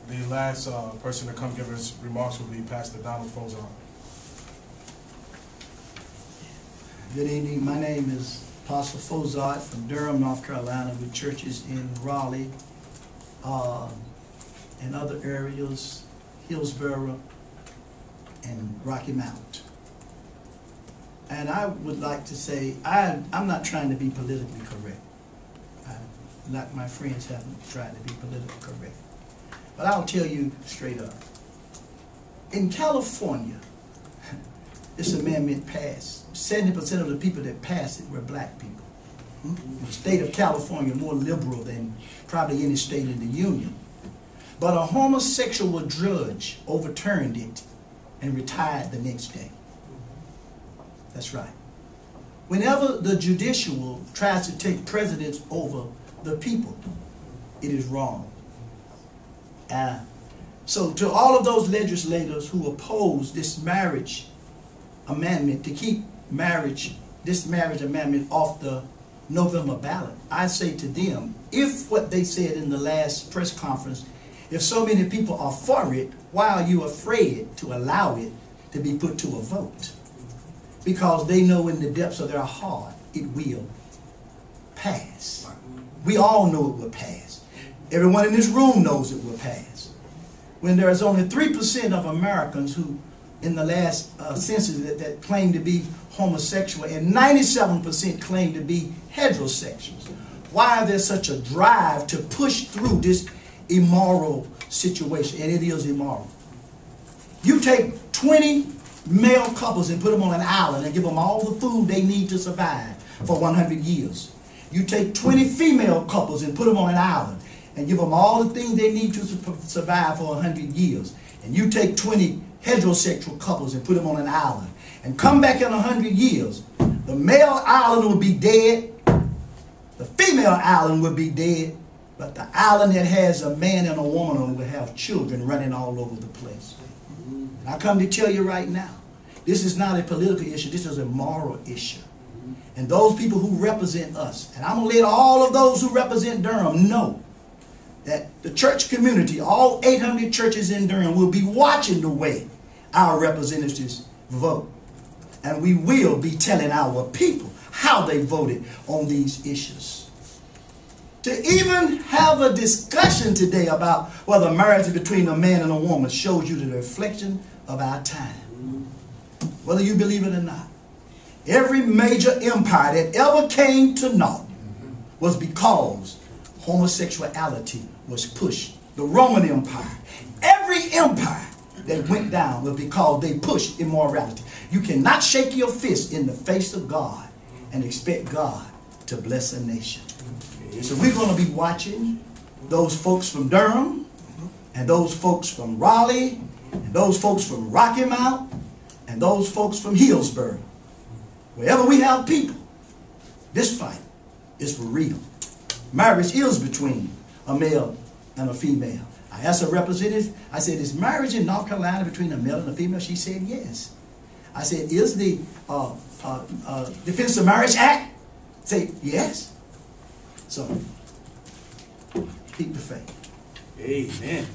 The last person to come give his remarks will be Pastor Donald Fozard. Good evening. My name is Pastor Fozard from Durham, North Carolina, with churches in Raleigh and other areas, Hillsborough and Rocky Mount. And I would like to say, I'm not trying to be politically correct. Like my friends haven't tried to be politically correct. But I'll tell you straight up. In California, this amendment passed. 70% of the people that passed it were black people. In the state of California, more liberal than probably any state in the Union. But a homosexual judge overturned it and retired the next day. That's right. Whenever the judicial tries to take precedence over the people, it is wrong. So to all of those legislators who oppose this marriage amendment, to keep this marriage amendment off the November ballot, I say to them, if what they said in the last press conference, if so many people are for it, why are you afraid to allow it to be put to a vote? Because they know in the depths of their heart it will pass. We all know it will pass. Everyone in this room knows it will pass. When there's only 3% of Americans who, in the last census, that claim to be homosexual, and 97% claim to be heterosexuals, why is there such a drive to push through this immoral situation? And it is immoral. You take 20 male couples and put them on an island and give them all the food they need to survive for 100 years. You take 20 female couples and put them on an island and give them all the things they need to survive for 100 years. And you take 20 heterosexual couples and put them on an island and come back in 100 years. The male island will be dead. The female island will be dead. But the island that has a man and a woman on it will have children running all over the place. And I come to tell you right now, this is not a political issue. This is a moral issue. And those people who represent us, and I'm going to let all of those who represent Durham know that the church community, all 800 churches in Durham, will be watching the way our representatives vote. And we will be telling our people how they voted on these issues. To even have a discussion today about whether marriage is between a man and a woman shows you the reflection of our time. Whether you believe it or not. Every major empire that ever came to naught was because homosexuality was pushed. The Roman Empire. Every empire that went down was because they pushed immorality. You cannot shake your fist in the face of God and expect God to bless a nation. So we're going to be watching those folks from Durham and those folks from Raleigh and those folks from Rocky Mount and those folks from Hillsborough. Wherever we have people, this fight is for real. Marriage is between a male and a female. I asked a representative, I said, is marriage in North Carolina between a male and a female? She said, yes. I said, is the Defense of Marriage Act? Say, yes. So, keep the faith. Amen.